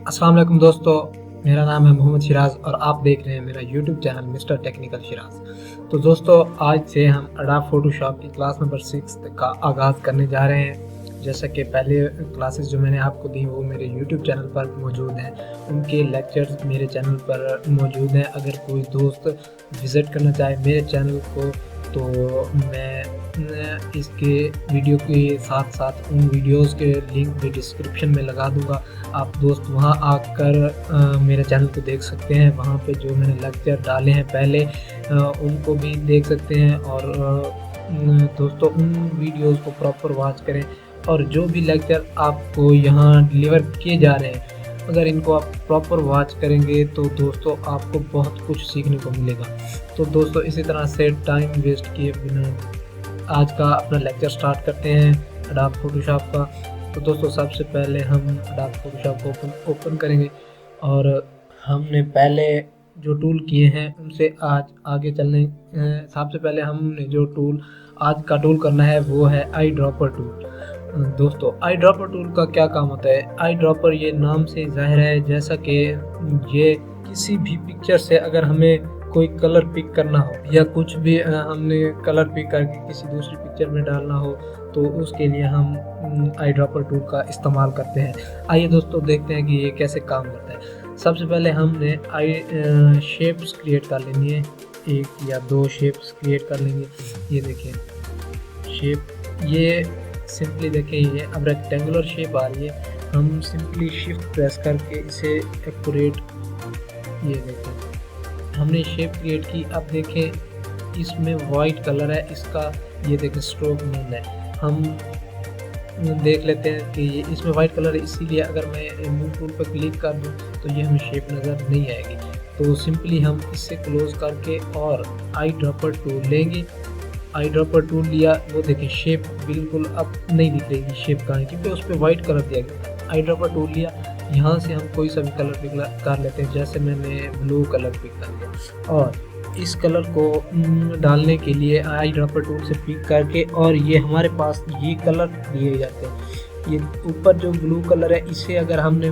अस्सलाम वालेकुम दोस्तों, मेरा नाम है मोहम्मद शिराज और आप देख रहे हैं मेरा YouTube channel mister technical Siraj. तो दोस्तों, आज से हम अडोब फोटोशॉप की क्लास नंबर 6 का आगाज़ करने जा रहे हैं। जैसा कि पहले क्लासेस जो मैंने आपको दी वो मेरे यूट्यूब चैनल पर मौजूद हैं, उनके लेक्चर्स मेरे चैनल पर मौजूद हैं। अगर कोई दोस्त विज़िट करना चाहे मेरे चैनल को तो मैं इसके वीडियो के साथ साथ उन वीडियोस के लिंक भी डिस्क्रिप्शन में लगा दूंगा। आप दोस्त वहां आकर मेरे चैनल को देख सकते हैं। वहां पे जो मैंने लेक्चर डाले हैं पहले उनको भी देख सकते हैं। और दोस्तों, उन वीडियोस को प्रॉपर वॉच करें और जो भी लेक्चर आपको यहाँ डिलीवर किए जा रहे हैं, अगर इनको आप प्रॉपर वॉच करेंगे तो दोस्तों आपको बहुत कुछ सीखने को मिलेगा। तो दोस्तों, इसी तरह से टाइम वेस्ट किए बिना आज का अपना लेक्चर स्टार्ट करते हैं अडोब फोटोशॉप का। तो दोस्तों, सबसे पहले हम अडोब फोटोशॉप को ओपन करेंगे और हमने पहले जो टूल किए हैं उनसे आज आगे चलने। सबसे पहले हमने जो टूल आज का टूल करना है वो है आई ड्रॉपर टूल। दोस्तों, आई ड्रॉपर टूल का क्या काम होता है? आई ड्रॉपर ये नाम से ज़ाहिर है, जैसा कि ये किसी भी पिक्चर से अगर हमें कोई कलर पिक करना हो या कुछ भी हमने कलर पिक करके किसी दूसरी पिक्चर में डालना हो तो उसके लिए हम आई ड्रॉपर टूल का इस्तेमाल करते हैं। आइए दोस्तों, देखते हैं कि ये कैसे काम करता है। सबसे पहले हमने शेप्स क्रिएट कर लेनी है, 1 या 2 शेप्स क्रिएट कर लेंगे। ये देखिए शेप, ये सिंपली देखिए ये अब रेक्टेंगुलर शेप आ रही है। हम सिंपली शिफ्ट प्रेस करके इसे एक्यूरेट, ये देखें हमने शेप क्रिएट की। अब देखें इसमें वाइट कलर है, इसका ये देखें स्ट्रोक नून है। हम देख लेते हैं कि ये इसमें वाइट कलर है, इसीलिए अगर मैं मूव टूल पर क्लिक कर दूं तो ये हमें शेप नज़र नहीं आएगी। तो सिंपली हम इससे क्लोज करके और आई ड्रॉपर टूल लेंगे। आई ड्रॉपर टूल लिया, वो देखिए शेप बिल्कुल अब नहीं दिख रही शेप कहाँ है, क्योंकि उस पर वाइट कलर दिया गया। आई ड्रॉपर टूल लिया, यहाँ से हम कोई सा भी कलर पिक कर लेते हैं। जैसे मैंने ब्लू कलर पिक कर लिया और इस कलर को डालने के लिए आई ड्रॉपर टूल से पिक करके, और ये हमारे पास ये कलर दिए जाते हैं। ये ऊपर जो ब्लू कलर है इसे अगर हमने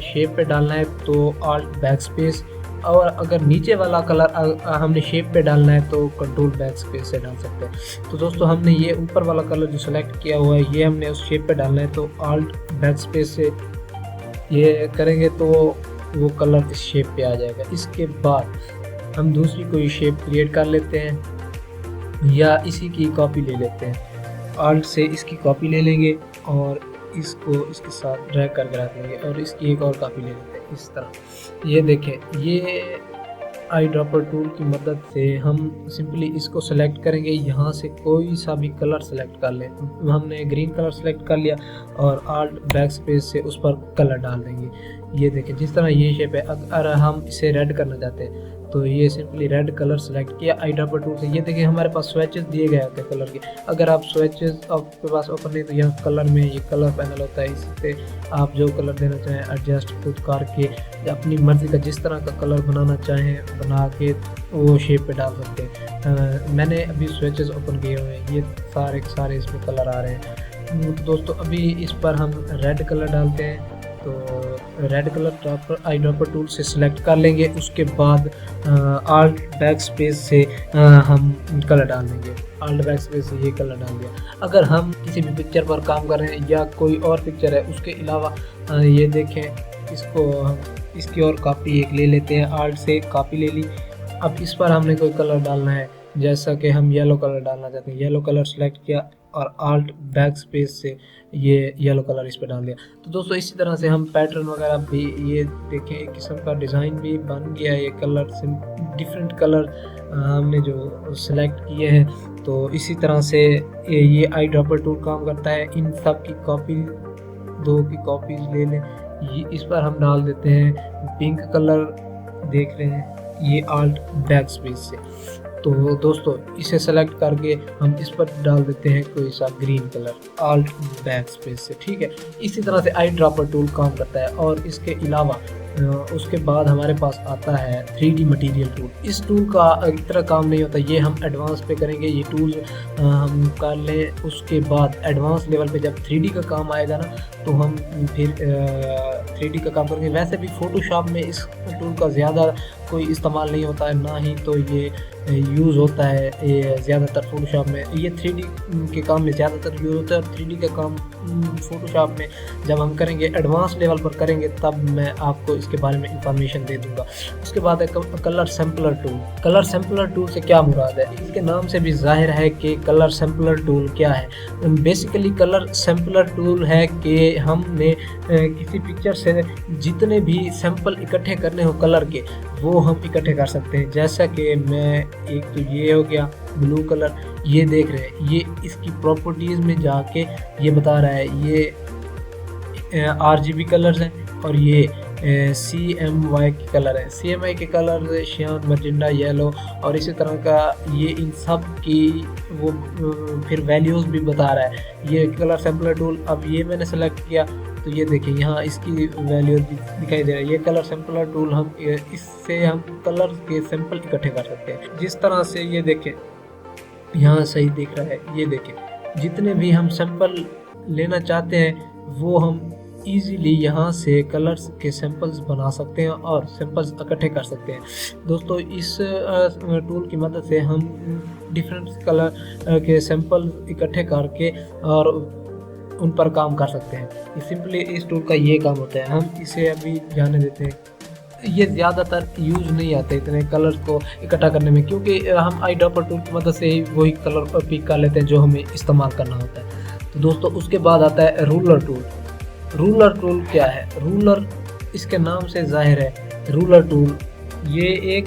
शेप पे डालना है तो ऑल्ट बैक स्पेस, और अगर नीचे वाला कलर हमने शेप पे डालना है तो कंट्रोल बैक स्पेस से डाल सकते हैं। तो दोस्तों, हमने ये ऊपर वाला कलर जो सेलेक्ट किया हुआ है ये हमने उस शेप पे डालना है, तो ऑल्ट बैक स्पेस से ये करेंगे तो वो कलर इस शेप पे आ जाएगा। इसके बाद हम दूसरी कोई शेप क्रिएट कर लेते हैं या इसी की कॉपी ले लेते हैं। ऑल्ट से इसकी कॉपी ले लेंगे और इसको इसके साथ ड्रैग करके रख देंगे और इसकी एक और कॉपी ले लेते हैं इस तरह। ये देखें, ये आई ड्रॉपर टूल की मदद से हम सिंपली इसको सेलेक्ट करेंगे। यहाँ से कोई सा भी कलर सेलेक्ट कर लें। हमने ग्रीन कलर सेलेक्ट कर लिया और ऑल्ट बैक स्पेस से उस पर कलर डाल देंगे। ये देखें जिस तरह ये शेप है। अगर हम इसे रेड करना चाहते हैं तो ये सिंपली रेड कलर सेलेक्ट किया आई ड्रॉपर टूल से। ये देखिए हमारे पास स्विचेस दिए गए होते हैं कलर के। अगर आप स्विचेस आपके पास ओपन नहीं तो यहाँ कलर में ये कलर पैनल होता है, इससे आप जो कलर देना चाहें एडजस्ट खुद करके अपनी मर्ज़ी का जिस तरह का कलर बनाना चाहें बना के वो शेप पे डाल सकते हैं। मैंने अभी स्विचेस ओपन किए हुए हैं, ये सारे इसमें कलर आ रहे हैं। दोस्तों, अभी इस पर हम रेड कलर डालते हैं। तो red colour eye dropper tool से सिलेक्ट कर लेंगे। उसके बाद ऑल्ट बैक स्पेस से हम कलर डाल देंगे। ऑल्ट बैक स्पेस से ये कलर डाल दिया। अगर हम किसी भी पिक्चर पर काम कर रहे हैं या कोई और पिक्चर है उसके अलावा ये देखें, इसको हम इसकी और कॉपी एक ले लेते हैं। ऑल्ट से कॉपी ले ली। अब इस पर हमने कोई कलर डालना है, जैसा कि हम येलो कलर डालना चाहते हैं। येलो कलर सेलेक्ट किया और ऑल्ट बैक स्पेस से ये येलो कलर इस पे डाल दिया। तो दोस्तों, इसी तरह से हम पैटर्न वगैरह भी, ये देखें एक किस्म का डिज़ाइन भी बन गया। ये कलर से डिफरेंट कलर हमने जो सेलेक्ट किए हैं। तो इसी तरह से ये आई ड्रॉपर टूल काम करता है। इन सब की कॉपी, 2 की कॉपीज ले लें। ये इस पर हम डाल देते हैं पिंक कलर, देख रहे हैं, ये ऑल्ट बैक स्पेस से। तो दोस्तों, इसे सेलेक्ट करके हम इस पर डाल देते हैं कोई सा green colour alt back space से। ठीक है, इसी तरह से आई ड्रॉपर टूल काम करता है। और इसके अलावा उसके बाद हमारे पास आता है 3D मटेरियल टूल। इस टूल का इतना काम नहीं होता, ये हम एडवांस पे करेंगे। ये टूल हम कर लें, उसके बाद एडवांस लेवल पे जब 3D का काम आएगा ना तो हम फिर 3D का काम करेंगे। वैसे भी फ़ोटोशॉप में इस टूल का ज़्यादा कोई इस्तेमाल नहीं होता है, ना ही तो ये यूज़ होता है ये ज़्यादातर फ़ोटोशॉप में। ये 3D के काम में ज़्यादातर यूज़ होता है। 3D का काम फ़ोटोशॉप में जब हम करेंगे, एडवांस लेवल पर करेंगे, तब मैं आपको इसके बारे में इंफॉर्मेशन दे दूंगा। उसके बाद है colour sampler tool. Colour sampler tool से क्या मुराद है? इसके नाम से भी जाहिर है कि कलर सैम्पलर टूल क्या है। बेसिकली कलर सैम्पलर टूल है कि हमने किसी पिक्चर से जितने भी सैंपल इकट्ठे करने हो कलर के, वो हम इकट्ठे कर सकते हैं। जैसा कि मैं, एक तो ये हो गया ब्लू कलर, ये देख रहे हैं, ये इसकी प्रॉपर्टीज़ में जाके ये बता रहा है ये RGB कलर्स हैं और ये CMY के कलर है। CMY के कलर शियान, मजेंडा, येलो और इसी तरह का ये इन सब की वो फिर वैल्यूज़ भी बता रहा है ये कलर सैम्पलर टूल। अब ये मैंने सेलेक्ट किया तो ये देखिए यहाँ इसकी वैल्यू दिखाई दे रहा है। ये कलर सैम्पलर टूल, हम इससे हम कलर के सैंपल इकट्ठे कर सकते हैं। जिस तरह से ये देखें यहाँ सही दिख रहा है, ये देखें जितने भी हम सैंपल लेना चाहते हैं वो हम इजीली यहाँ से कलर्स के सैंपल्स बना सकते हैं और सैंपल्स इकट्ठे कर सकते हैं। दोस्तों इस टूल की मदद से हम डिफरेंट कलर के सैंपल इकट्ठे करके और उन पर काम कर सकते हैं। सिंपली इस टूल का ये काम होता है। हम इसे अभी जाने देते हैं। ये ज़्यादातर यूज़ नहीं आते इतने कलर्स को इकट्ठा करने में, क्योंकि हम आई ड्रॉपर टूल की मदद से ही वही कलर पिक कर लेते हैं जो हमें इस्तेमाल करना होता है। तो दोस्तों उसके बाद आता है रूलर टूल। रूलर टूल क्या है? रूलर इसके नाम से जाहिर है रूलर टूल। ये एक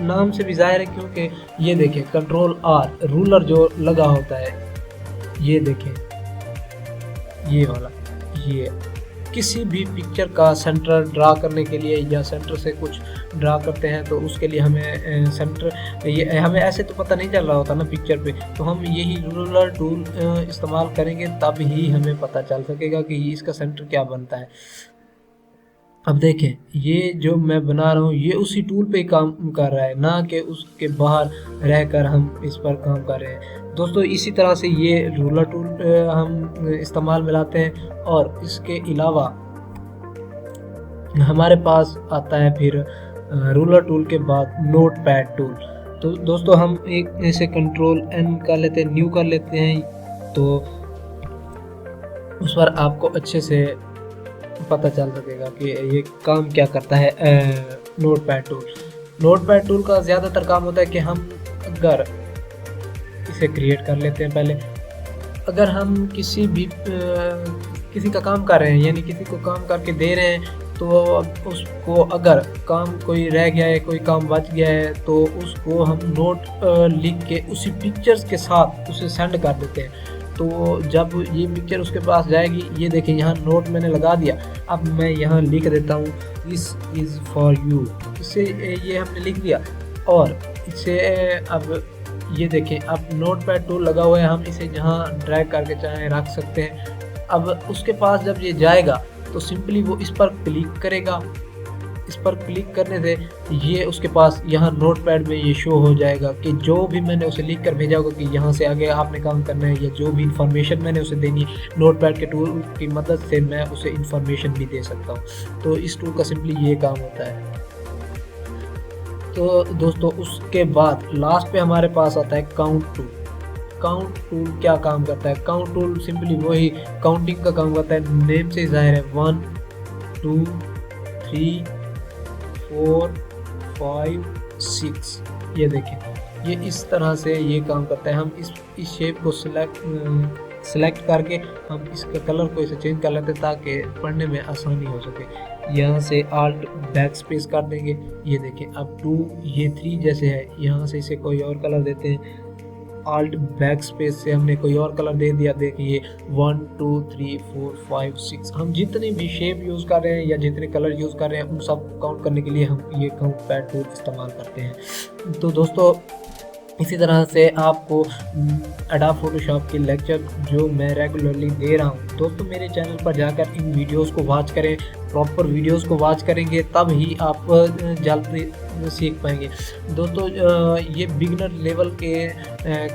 नाम से भी जाहिर है क्योंकि ये देखें Ctrl+R रूलर जो लगा होता है, ये देखें ये वाला, ये किसी भी पिक्चर का सेंटर ड्रा करने के लिए या सेंटर से कुछ ड्रा करते हैं तो उसके लिए हमें सेंटर, ये हमें ऐसे तो पता नहीं चल रहा होता ना पिक्चर पे, तो हम यही रूलर टूल इस्तेमाल करेंगे तब ही हमें पता चल सकेगा कि इसका सेंटर क्या बनता है। अब देखें ये जो मैं बना रहा हूँ ये उसी टूल पे काम कर रहा है, ना कि उसके बाहर रहकर हम इस पर काम कर रहे हैं। दोस्तों इसी तरह से ये रूलर टूल हम इस्तेमाल में लाते हैं। और इसके अलावा हमारे पास आता है फिर रूलर टूल के बाद नोट पैड टूल। तो दोस्तों हम एक ऐसे Ctrl+N कर लेते हैं, न्यू कर लेते हैं, तो उस पर आपको अच्छे से पता चल सकेगा कि ये काम क्या करता है। Note pad tool, note pad tool का ज़्यादातर काम होता है कि हम अगर इसे क्रिएट कर लेते हैं पहले, अगर हम किसी का काम कर रहे हैं, यानी किसी को काम करके दे रहे हैं, तो उसको अगर काम कोई रह गया है, कोई काम बच गया है, तो उसको हम नोट लिख के उसी पिक्चर्स के साथ उसे सेंड कर देते हैं। तो जब ये पिक्चर उसके पास जाएगी, ये देखें यहाँ नोट मैंने लगा दिया। अब मैं यहाँ लिख देता हूँ दिस इज़ फॉर यू, इससे ये हमने लिख दिया। और इसे अब ये देखें अब नोट पैड टूल लगा हुआ है, हम इसे यहाँ ड्रैग करके चाहे रख सकते हैं। अब उसके पास जब ये जाएगा तो सिंपली वो इस पर क्लिक करेगा। इस पर क्लिक करने से ये उसके पास यहाँ नोट पैड में ये शो हो जाएगा कि जो भी मैंने उसे लिख कर भेजा होगा कि यहाँ से आगे आपने काम करना है, या जो भी इंफॉर्मेशन मैंने उसे देनी है, नोट पैड के टूल की मदद से मैं उसे इंफॉर्मेशन भी दे सकता हूँ। तो इस टूल का सिंपली ये काम होता है। तो दोस्तों उसके बाद लास्ट पे हमारे पास आता है काउंट टूल। काउंट टूल क्या काम करता है? काउंट टूल सिंपली वही काउंटिंग का काम करता है, नेम से जाहिर है। 1 2 3 4 5 6, ये देखें ये इस तरह से ये काम करता है। हम इस शेप को सिलेक्ट करके हम इसके कलर को इसे चेंज कर लेते हैं ताकि पढ़ने में आसानी हो सके। यहाँ से Alt बैक स्पेस कर देंगे, ये देखें अब 2 ये 3 जैसे है, यहाँ से इसे कोई और कलर देते हैं। Alt बैक स्पेस से हमने कोई और कलर दे दिया। देखिए 1 2 3 4 5 6, हम जितने भी शेप यूज़ कर रहे हैं या जितने कलर यूज़ कर रहे हैं उन सब काउंट करने के लिए हम ये काउंट पैड टूल इस्तेमाल करते हैं। तो दोस्तों इसी तरह से आपको एडोब फोटोशॉप के लेक्चर जो मैं रेगुलरली दे रहा हूँ दोस्तों, मेरे चैनल पर जाकर इन वीडियोस को वॉच करें। प्रॉपर वीडियोस को वॉच करेंगे तब ही आप जल्दी सीख पाएंगे। दोस्तों ये बिगिनर लेवल के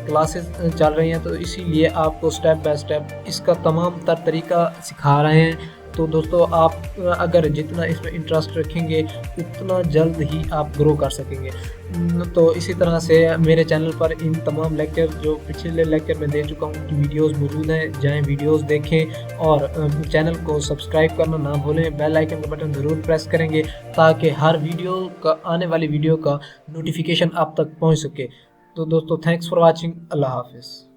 क्लासेस चल रही हैं, तो इसीलिए आपको स्टेप बाय स्टेप इसका तमाम तर तरीका सिखा रहे हैं। तो दोस्तों आप अगर जितना इसमें इंटरेस्ट रखेंगे उतना जल्द ही आप ग्रो कर सकेंगे। तो इसी तरह से मेरे चैनल पर इन तमाम लेक्चर जो पिछले लेक्चर में दे चुका हूँ की वीडियोस मौजूद हैं, जाएं वीडियोस देखें और चैनल को सब्सक्राइब करना ना भूलें। बेल आइकन का बटन ज़रूर प्रेस करेंगे ताकि हर वीडियो का आने वाली वीडियो का नोटिफिकेशन आप तक पहुँच सके। तो दोस्तों थैंक्स फॉर वॉचिंग। अल्लाह हाफिज़।